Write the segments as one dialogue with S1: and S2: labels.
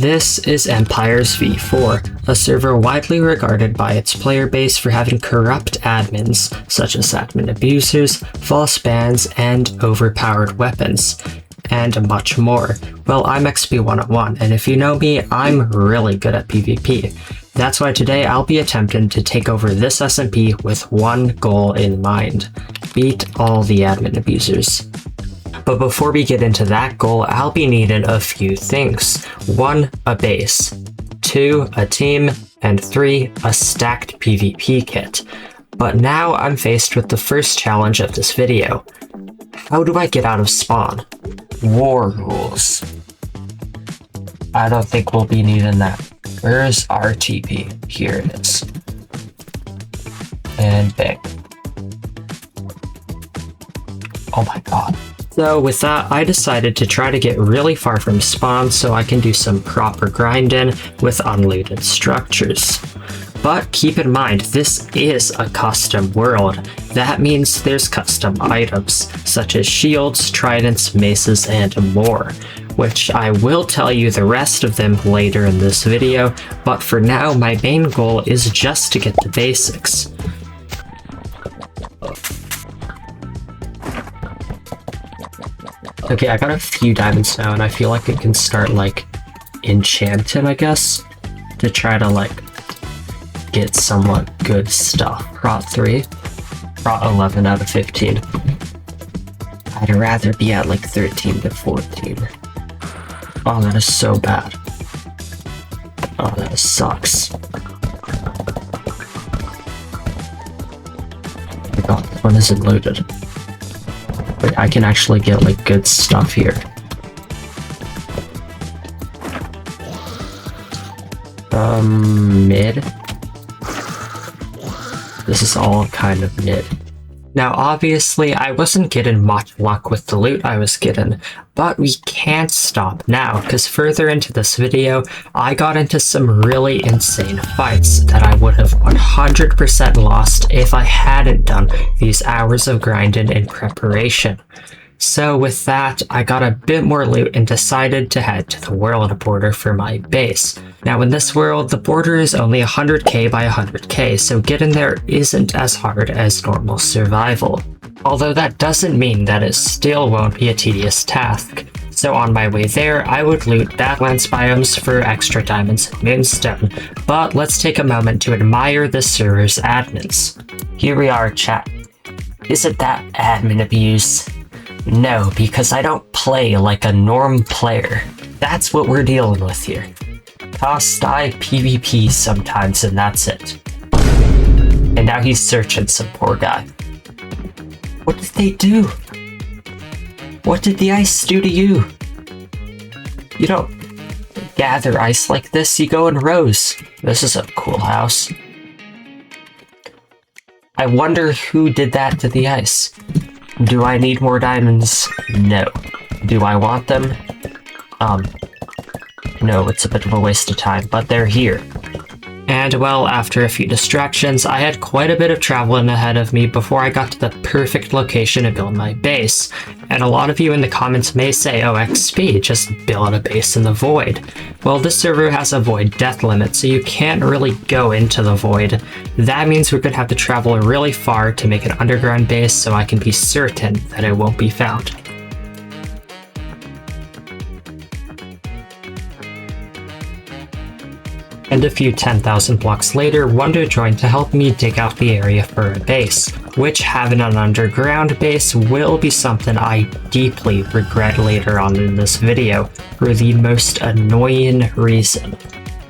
S1: This is Empires v4, a server widely regarded by its player base for having corrupt admins, such as admin abusers, false bans, and overpowered weapons, and much more. Well, I'm XP101, and if you know me, I'm really good at PvP. That's why today I'll be attempting to take over this SMP with one goal in mind: beat all the admin abusers. But before we get into that goal, I'll be needing a few things. 1, a base, 2, a team, and 3, a stacked PvP kit. But now I'm faced with the first challenge of this video. How do I get out of spawn? War rules. I don't think we'll be needing that. Where's our TP? Here it is. And bang. Oh my god. So with that, I decided to try to get really far from spawn so I can do some proper grinding with unlooted structures. But keep in mind, this is a custom world. That means there's custom items, such as shields, tridents, maces, and more, which I will tell you the rest of them later in this video, but for now my main goal is just to get the basics. Okay, I got a few diamonds now, and I feel like I can start, like, enchanting, I guess, to try to, like, get somewhat good stuff. Rot 3. Rot 11 out of 15. I'd rather be at, like, 13 to 14. Oh, that is so bad. Oh, that sucks. Oh my god, this one isn't loaded. Wait, I can actually get, like, good stuff here. Mid? This is all kind of mid. Now, obviously, I wasn't getting much luck with the loot I was getting, but we can't stop now, because further into this video, I got into some really insane fights that I would have 100% lost if I hadn't done these hours of grinding in preparation. So with that, I got a bit more loot and decided to head to the world border for my base. Now in this world, the border is only 100k by 100k, so getting there isn't as hard as normal survival. Although that doesn't mean that it still won't be a tedious task. So on my way there, I would loot Badlands biomes for extra diamonds and moonstone. But let's take a moment to admire the server's admins. Here we are, chat. Isn't that admin abuse? No, because I don't play like a norm player. That's what we're dealing with here. Cost I PvP sometimes, and that's it. And now he's searching some poor guy. What did they do? What did the ice do to you? You don't gather ice like this, you go in rows. This is a cool house. I wonder who did that to the ice. Do I need more diamonds? No. Do I want them? No, it's a bit of a waste of time, but they're here. And well, after a few distractions, I had quite a bit of traveling ahead of me before I got to the perfect location to build my base. And a lot of you in the comments may say, oh, XP, just build a base in the void. Well, this server has a void death limit, so you can't really go into the void. That means we're going to have to travel really far to make an underground base so I can be certain that it won't be found. And a few 10,000 blocks later, Wonder joined to help me dig out the area for a base, which having an underground base will be something I deeply regret later on in this video, for the most annoying reason.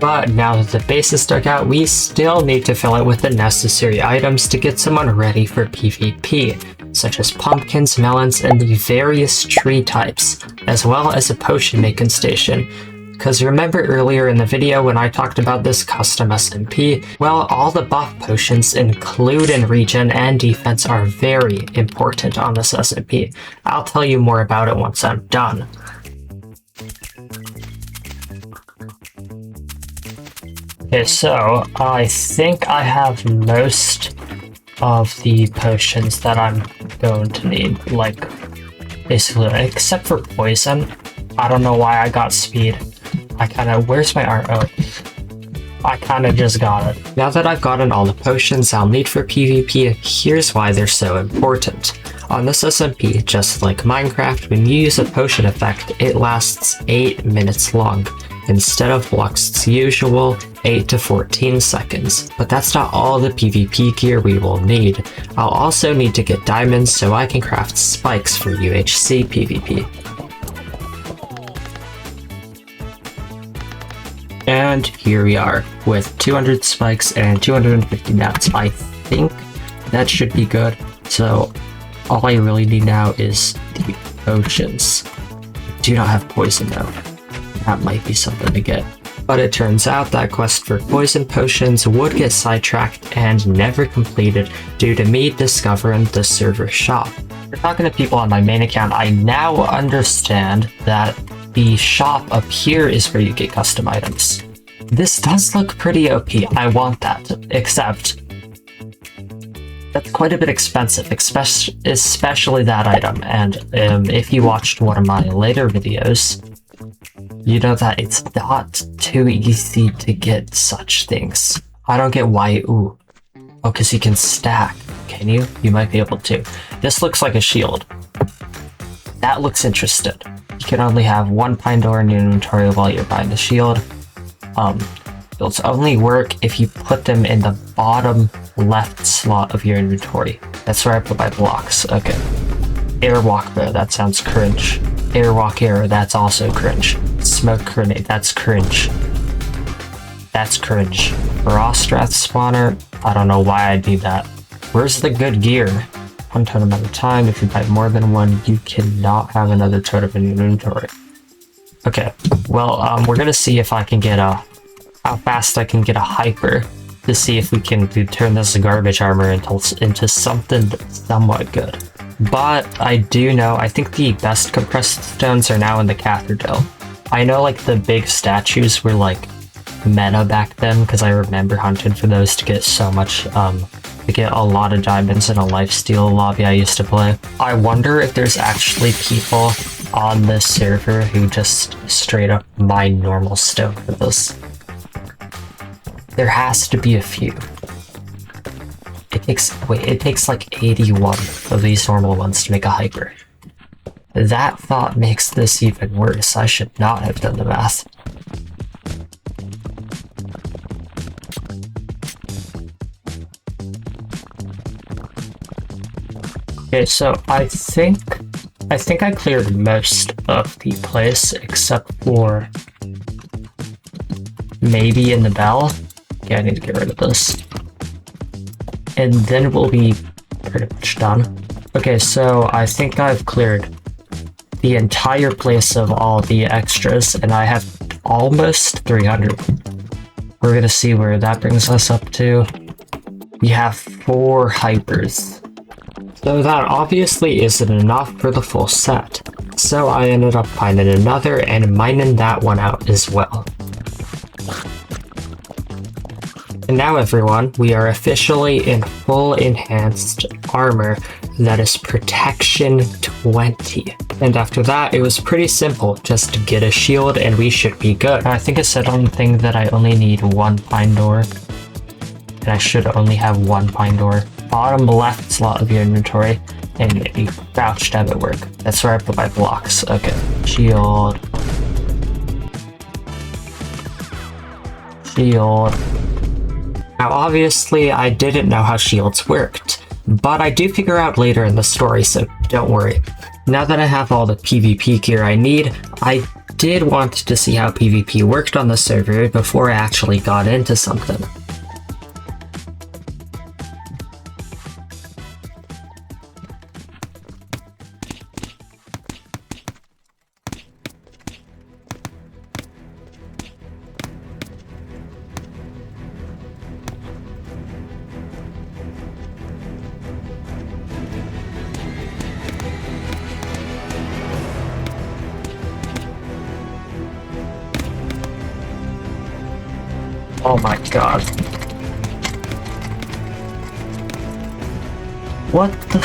S1: But now that the base is dug out, we still need to fill it with the necessary items to get someone ready for PvP, such as pumpkins, melons, and the various tree types, as well as a potion making station. Because remember earlier in the video when I talked about this custom SMP? Well, all the buff potions, including regen and defense, are very important on this SMP. I'll tell you more about it once I'm done. Okay, so I think I have most of the potions that I'm going to need, like, basically, except for poison. I don't know why I got speed. Where's my art? Oh, I kinda just got it. Now that I've gotten all the potions I'll need for PvP, here's why they're so important. On this SMP, just like Minecraft, when you use a potion effect, it lasts 8 minutes long, instead of Bloxd's usual 8 to 14 seconds. But that's not all the PvP gear we will need. I'll also need to get diamonds so I can craft spikes for UHC PvP. And here we are, with 200 spikes and 250 nuts. I think that should be good. So all I really need now is the potions. I do not have poison though. That might be something to get. But it turns out that quest for poison potions would get sidetracked and never completed due to me discovering the server shop. For talking to people on my main account, I now understand that the shop up here is where you get custom items. This does look pretty OP, I want that, except that's quite a bit expensive, especially that item, and if you watched one of my later videos, you know that it's not too easy to get such things. I don't get why, ooh. Oh, because you can stack, can you? You might be able to. This looks like a shield. That looks interesting. You can only have one pine door in your inventory while you're buying the shield. Shields only work if you put them in the bottom left slot of your inventory. That's where I put my blocks. Okay. Airwalk there, that sounds cringe. Airwalk arrow, that's also cringe. Smoke grenade, that's cringe. That's cringe. Frostrath spawner, I don't know why I'd need that. Where's the good gear? One totem at a time. If you buy more than one, you cannot have another totem in your inventory. Okay, well, we're gonna see if I can get how fast I can get a hyper to see if we can turn this garbage armor into something somewhat good. But I do know, I think the best compressed stones are now in the Cathedral. I know like the big statues were like meta back then because I remember hunting for those to get so much, to get a lot of diamonds in a lifesteal lobby I used to play. I wonder if there's actually people on this server who just straight up mine normal stone for this. There has to be a few. It takes like 81 of these normal ones to make a hyper. That thought makes this even worse. I should not have done the math. Okay, so I think I cleared most of the place except for maybe in the bell. Okay, I need to get rid of this. And then we'll be pretty much done. Okay, so I think I've cleared the entire place of all the extras, and I have almost 300. We're gonna see where that brings us up to. We have 4 hypers. So that obviously isn't enough for the full set. So I ended up finding another and mining that one out as well. And now everyone, we are officially in full enhanced armor that is protection 20. And after that, it was pretty simple, just to get a shield and we should be good. I think it said on the thing that I only need 1 pine door. And I should only have 1 pine door. Bottom left slot of your inventory, and a crouch tab at work. That's where I put my blocks. Okay, shield. Shield. Now obviously I didn't know how shields worked, but I do figure out later in the story, so don't worry. Now that I have all the PvP gear I need, I did want to see how PvP worked on the server before I actually got into something. Oh my god. What the...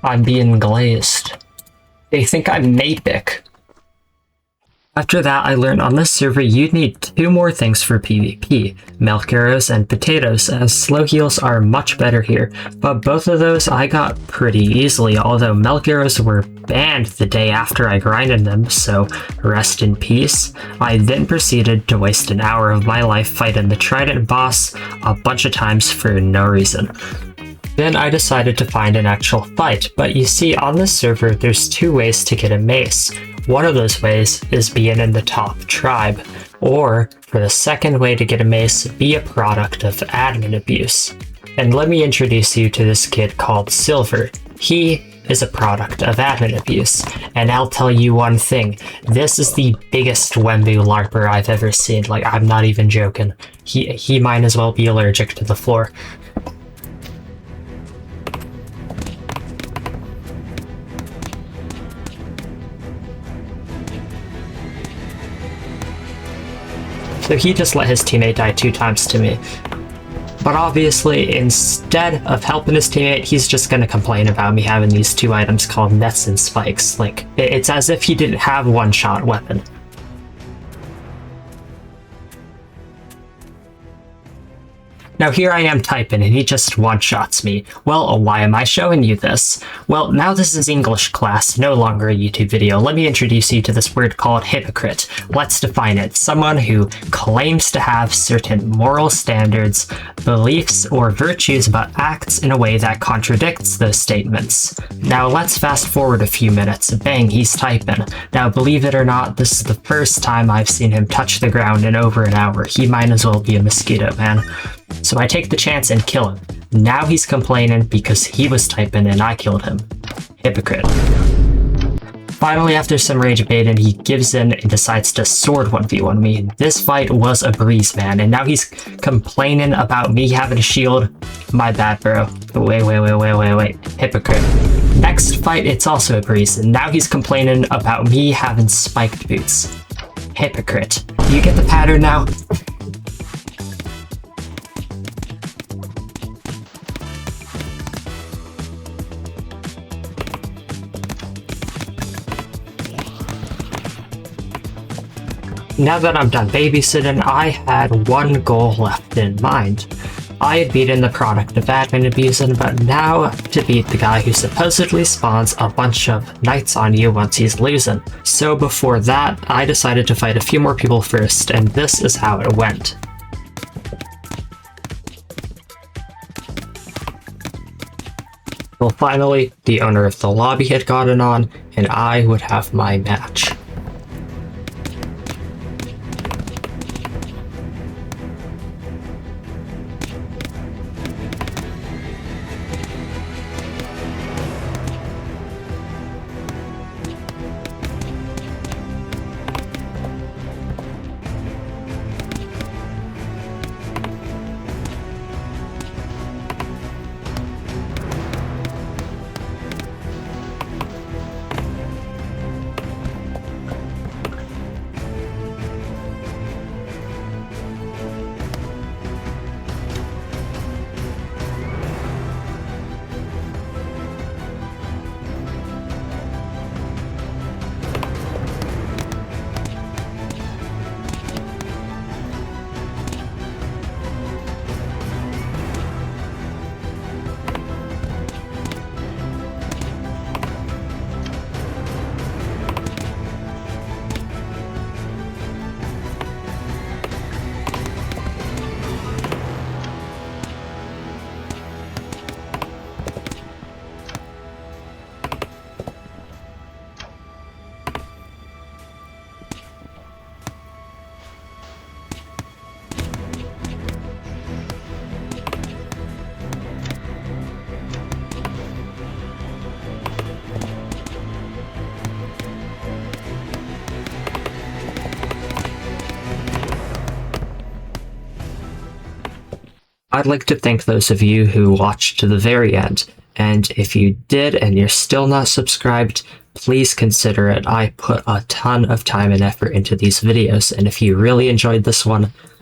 S1: I'm being glazed. They think I'm Napic. After that, I learned on this server you'd need 2 more things for PvP, milk arrows and potatoes, as slow heals are much better here, but both of those I got pretty easily, although milk arrows were banned the day after I grinded them, so rest in peace. I then proceeded to waste an hour of my life fighting the Trident boss a bunch of times for no reason. Then I decided to find an actual fight, but you see on this server there's 2 ways to get a mace. One of those ways is being in the top tribe, or for the second way to get a mace, be a product of admin abuse. And let me introduce you to this kid called Silver. He is a product of admin abuse, and I'll tell you one thing, this is the biggest Wembu LARPer I've ever seen, like I'm not even joking. He might as well be allergic to the floor. So he just let his teammate die 2 times to me. But obviously, instead of helping his teammate, he's just gonna complain about me having these 2 items called nets and spikes. Like, it's as if he didn't have one-shot weapon. Now here I am typing and he just one-shots me. Well, why am I showing you this? Well, now this is English class, no longer a YouTube video. Let me introduce you to this word called hypocrite. Let's define it. Someone who claims to have certain moral standards, beliefs, or virtues but acts in a way that contradicts those statements. Now let's fast forward a few minutes. Bang, he's typing. Now believe it or not, this is the first time I've seen him touch the ground in over an hour. He might as well be a mosquito, man. So I take the chance and kill him. Now he's complaining because he was typing and I killed him. Hypocrite. Finally, after some rage baiting, he gives in and decides to sword 1v1 me. This fight was a breeze, man, and now he's complaining about me having a shield. My bad, bro. Wait. Hypocrite. Next fight, it's also a breeze, and now he's complaining about me having spiked boots. Hypocrite. You get the pattern now? Now that I'm done babysitting, I had one goal left in mind. I had beaten the product of admin abusing, but now to beat the guy who supposedly spawns a bunch of knights on you once he's losing. So before that, I decided to fight a few more people first, and this is how it went. Well, finally, the owner of the lobby had gotten on, and I would have my match. I'd like to thank those of you who watched to the very end, and if you did and you're still not subscribed, please consider it. I put a ton of time and effort into these videos, and if you really enjoyed this one,